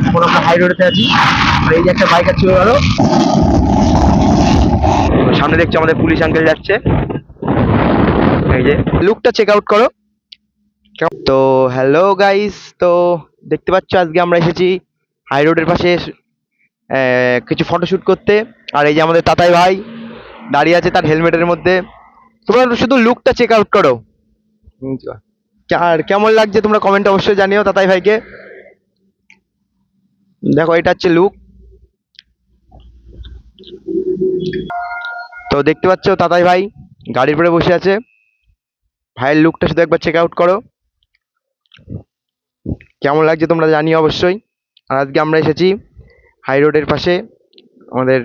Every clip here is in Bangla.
এখন আমরা হাই রোডেতে আছি। এই যে একটা বাইক চলে গেল, সামনে দেখছি আমাদের পুলিশ আঙ্কেল যাচ্ছে। এই যে লুকটা চেক আউট করো। তো হ্যালো গাইস, তো দেখতে পাচ্ছ আজকে আমরা এসেছি হাই রোডের পাশে কিছু ফটোশুট করতে। আর এই যে আমাদের তাতাই ভাই দাঁড়িয়ে আছে তার হেলমেটের মধ্যে। তোমরা শুধু লুকটা চেক আউট করো। আর কেমন লাগছে তোমরা কমেন্ট অবশ্যই জানিও তাতাই ভাইকে। দেখো এটা হচ্ছে লুক। তো দেখতে পাচ্ছ তাতাই ভাই গাড়ির পরে বসে আছে। ভাইয়ের লুকটা শুধু একবার চেক আউট করো, কেমন লাগছে তোমরা জানিও অবশ্যই। আর আজকে আমরা এসেছি হাই রোডের পাশে আমাদের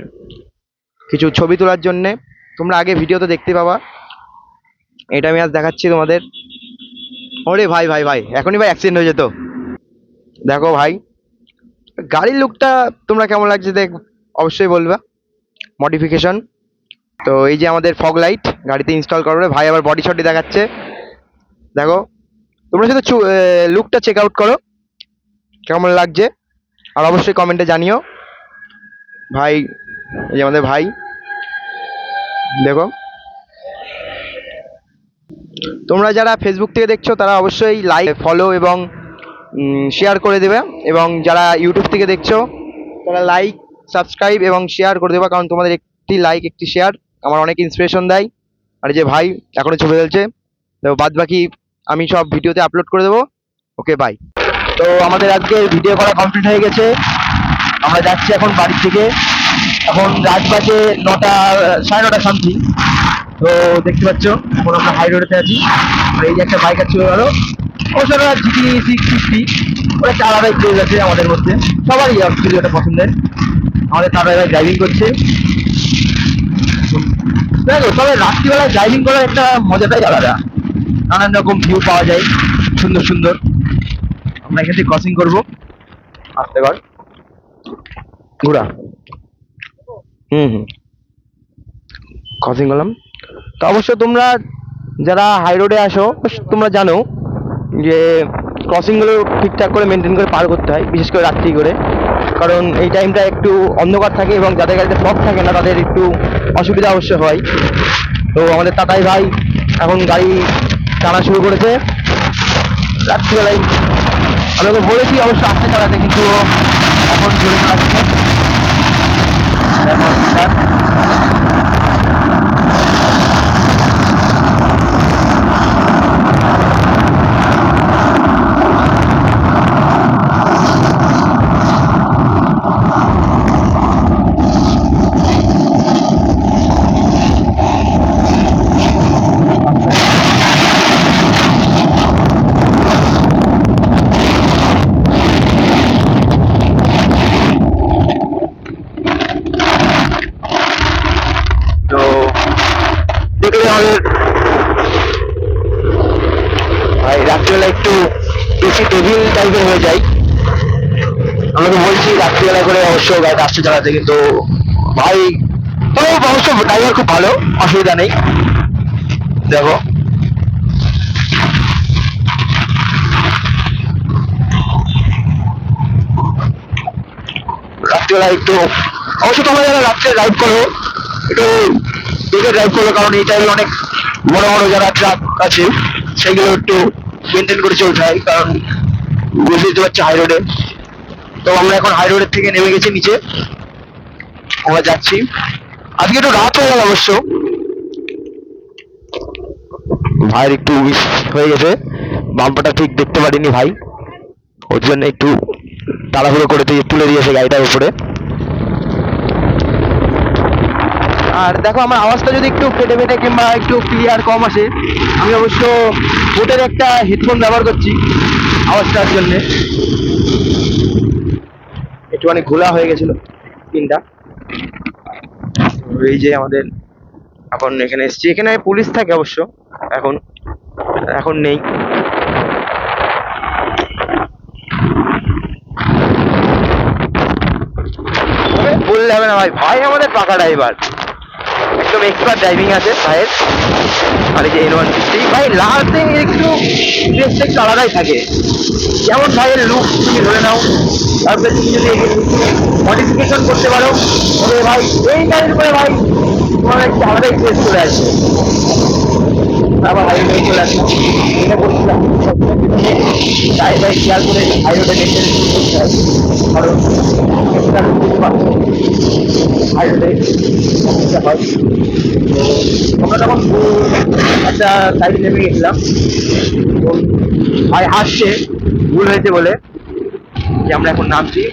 কিছু ছবি তোলার জন্যে। তোমরা আগে ভিডিওতে দেখতে পাবা, এটা আমি আজ দেখাচ্ছি তোমাদের। ওরে ভাই ভাই ভাই, এখনই ভাই অ্যাক্সিডেন্ট হয়ে যেত। দেখো ভাই গাড়ির লুকটা তোমরা কেমন লাগছে দেখ অবশ্যই বলবা। মডিফিকেশন। তো এই যে আমাদের ফগ লাইট গাড়িতে ইনস্টল করবে ভাই, আবার বডি শটই দেখাচ্ছে। দেখো তোমরা শুধু লুকটা চেক আউট করো কেমন লাগছে, আর অবশ্যই কমেন্টে জানিও। ভাই এই যে আমাদের ভাই, দেখো তোমরা যারা ফেসবুক থেকে দেখছো তারা অবশ্যই লাইক ফলো এবং শেয়ার করে দেবে, এবং যারা ইউটিউব থেকে দেখছো তারা লাইক সাবস্ক্রাইব এবং শেয়ার করে দেবে, কারণ তোমাদের একটি লাইক একটি শেয়ার আমার অনেক ইন্সপিরেশন দেয়। আর যে ভাই এখনো ছবি চলছে, তো বাদ বাকি আমি সব ভিডিওতে আপলোড করে দেবো। Okay bye. তো আমাদের আজকে ভিডিও করা কমপ্লিট হয়ে গেছে, আমরা যাচ্ছি এখন বাড়ি থেকে। এখন রাত বাজে 9টা, 9:30 সামথিং। তো দেখতে পাচ্ছ এখন আমরা হাই রোডেতে আছি। আর এই যে একটা বাইক চলে গেল, ওরা জিটি 650, ওরা একটা আলাদাই ক্রেজ আছে আমাদের মধ্যে, সবারই অ্যাকচুয়ালি ওটা পছন্দের। আমাদের তারা ড্রাইভিং করছে। দেখো তবে রাত্রিবেলায় ড্রাইভিং করার একটা মজাটাই আলাদা, নানান রকম ভিউ পাওয়া যায় সুন্দর সুন্দর। আমরা এখান থেকে ক্রসিং করবো, আসতে পার ঘোরা। ক্রসিং করলাম। তো অবশ্য তোমরা যারা হাই রোডে আসো তোমরা জানো যে ক্রসিংগুলো ঠিকঠাক করে মেনটেন করে পার করতে হয়, বিশেষ করে রাত্রি করে, কারণ এই টাইমটা একটু অন্ধকার থাকে এবং যাদের গাড়িতে ফগ থাকে না তাদের একটু অসুবিধা অবশ্য হয়। তো আমাদের তাতাই ভাই এখন গাড়ি টানা শুরু করেছে রাত্রিবেলায়। আমি ওকে বলেছি অবশ্য আসতে চালাতে, কিন্তু এখন জোরে চালাচ্ছে। তো দেখলে আমাদের ভাই রাত্রিবেলা একটু বেশি টেবিল টাইপের হয়ে যায়। আমাকে বলছি রাত্রিবেলা করে অবশ্য গাড়িটা আসতে চালাতে, কিন্তু ভাই তো অবশ্য ড্রাইভার খুব ভালো, অসুবিধা নেই। দেখো রাত্রিবেলা একটু অবশ্য তোমরা যারা রাত্রে ড্রাইভ করো একটু দেখে ড্রাইভ করো, কারণ এই টাইমে অনেক বড় বড় যারা ট্রাক আছে সেগুলো একটু মেনটেন করে চলতে হয়, কারণ বুঝতে দিতে পারছি হাই রোডে। তো আমরা এখন হাই রোডের থেকে নেমে গেছি নিচে, আমরা যাচ্ছি। আজকে একটু রাত হয়ে গেল অবশ্য, ভাইয়ের একটু মিস হয়ে গেছে, বাম্পারটা ঠিক দেখতে পারিনি ভাই, ওর জন্য একটু তাড়াহুড়ো করে তুলে দিয়েছে গাড়িটার উপরে। আর দেখো আমার আওয়াজটা যদি একটু কেটে কেটে কিংবা একটু ক্লিয়ার কম আসে, আমি অবশ্য বোটের একটা হেডফোন ব্যবহার করছি আওয়াজটার জন্যে। একটুখানি ঘোলা হয়ে গেছিল পিনটা। এই যে আমাদের এখন এখানে এসছি, এখানে পুলিশ থাকে অবশ্য, এখন এখন নেই। বললে হবে না ভাই, ভাই আমাদের পাকা ড্রাইভার, একদম এক্সপার্ট ড্রাইভিং আছে ভাইয়ের। আর এই যে N160 ভাই লাস্টে একটু টেস্ট একটু আলাদাই থাকে, যেমন ভাইয়ের লুক তুমি ধরে নাও তারপরে তুমি যদি মডিফিকেশন করতে পারো তবে ভাই এই গাড়ির উপরে ভাই তোমার একটু আলাদা ইন্টারেস্ট চলে আসবে। আবার হাইওয়ে চলে আসলাম, এটা করছিলাম তাই ভাই খেয়াল করে হাইওয়েটা মেনটেন করতে হবে, কারণ হাইওয়েতে সমস্যা হয়। তো আমরা তখন একটা সাইড নেমে গেছিলাম, তো ভাই হাসছে ভুল হয়েছে বলে যে আমরা এখন নামছি।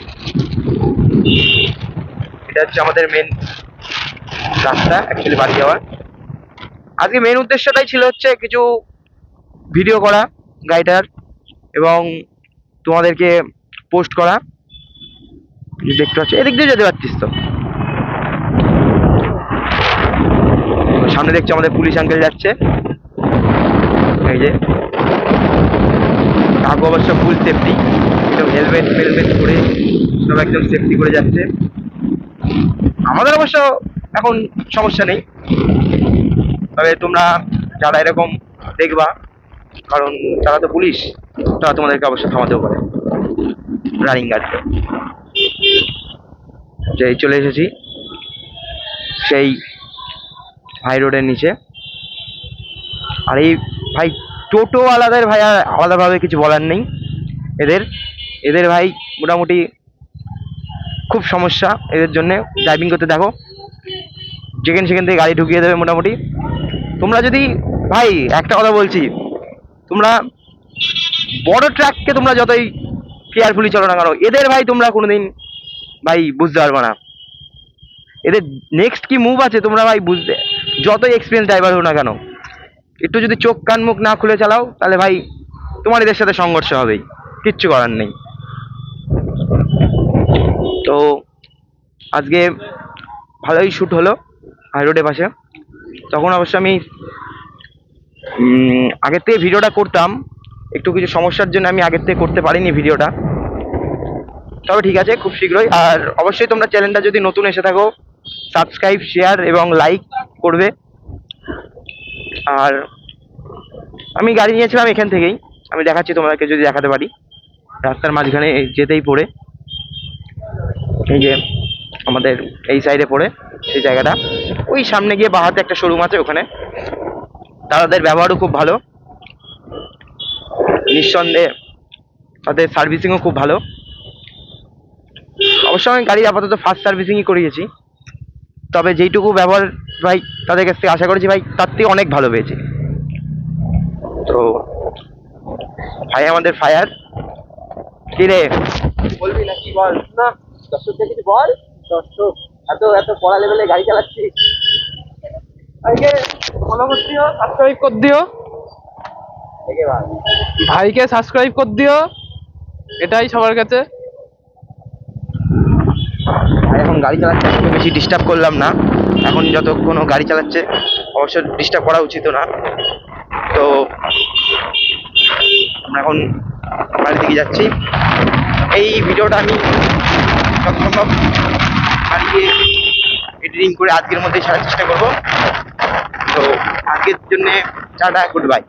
এটা হচ্ছে আমাদের মেন রাস্তা অ্যাকচুয়ালি বাড়ি যাওয়ার। আজকে মেন উদ্দেশ্যটাই ছিল হচ্ছে কিছু ভিডিও করা গাড়িটার এবং তোমাদেরকে পোস্ট করা। দেখতে পাচ্ছ এদিক দিয়ে যেতে পারছিস তো, সামনে দেখছি আমাদের পুলিশ আঙ্কেল যাচ্ছে, এই যে কাকু অবশ্য ফুল সেফটি, একদম হেলমেট ফেলমেট করে সব একদম সেফটি করে যাচ্ছে। আমাদের অবশ্য এখন সমস্যা নেই, তবে তোমরা যারা এরকম দেখবা, কারণ তারা তো পুলিশ, তারা তোমাদেরকে অবশ্যই থামাতেও পারে রানিং গাড়িতে। যে চলে এসেছি সেই হাই রোডের নিচে। আর এই ভাই টোটোওয়ালাদের ভাই আর আলাদাভাবে কিছু বলার নেই, এদের এদের ভাই মোটামুটি খুব সমস্যা এদের জন্যে। ড্রাইভিং করতে দেখো যেখানে সেখান থেকে গাড়ি ঢুকিয়ে দেবে মোটামুটি। তোমরা যদি ভাই একটা কথা বলছি, তোমরা বড় ট্রাককে তোমরা যতই কেয়ারফুলি চলো না কেন, এদের ভাই তোমরা কোনোদিন ভাই বুঝতে পারবে না এদের নেক্সট কি মুভ আছে। তোমরা ভাই বুঝতে, যতই এক্সপিরিয়েন্স ড্রাইভার হোক না কেন, একটু যদি চোখ কান মুখ না খুলে চালাও তাহলে ভাই তোমার এদের সাথে সংঘর্ষ হবেই, কিচ্ছু করার নেই। তো আজকে ভালোই শ্যুট হলো হাই রোডের পাশে। তখন অবশ্য আমি আগের থেকে ভিডিওটা করতাম, একটু কিছু সমস্যার জন্য আমি আগের থেকে করতে পারিনি ভিডিওটা। তবে ঠিক আছে, খুব শীঘ্রই। আর অবশ্যই তোমরা চ্যানেলটা যদি নতুন এসে থাকো সাবস্ক্রাইব শেয়ার এবং লাইক করবে। আর আমি গাড়ি নিয়েছিলাম এখান থেকেই, আমি দেখাচ্ছি তোমাদেরকে যদি দেখাতে পারি। রাস্তার মাঝখানে যেতেই পড়ে এই যে আমাদের এই সাইডে পড়ে সেই জায়গাটা, ওই সামনে গিয়ে বাহাতে একটা শোরুম আছে, ওখানে তাদের ব্যবহারও খুব ভালো, নিঃসন্দেহে তাদের সার্ভিসিংও খুব ভালো। অবশ্য আমি গাড়ি আপাতত ফার্স্ট সার্ভিসিংই করিয়েছি, তবে যেইটুকু ব্যবহার ভাই তাদের কাছ থেকে আশা করেছি ভাই তার থেকে অনেক ভালো পেয়েছি। তো ভাই আমাদের ফায়ার কি রে বলবি নাকি বল না, দর্শকদের কিছু বল। দর্শক এত এত পড়া লেভেলে গাড়ি চালাচ্ছি, ভাইকে ফলো করে দিও, সাবস্ক্রাইব করে দিও, ভাইকে সাবস্ক্রাইব করে দিও, এটাই সবার কাছে। আর এখন গাড়ি চালাচ্ছে, আমাকে বেশি ডিস্টার্ব করলাম না, এখন যতক্ষণ ও গাড়ি চালাচ্ছে অবশ্য ডিস্টার্ব করা উচিত না। তো আমরা এখন বাড়ির দিকে যাচ্ছি। এই ভিডিওটা আমি যত সম্ভব বাড়িতে এডিটিং করে আজকের মধ্যেই ছাড়ার চেষ্টা করব। তো আজকের জন্যে টাটা, গুড বাই।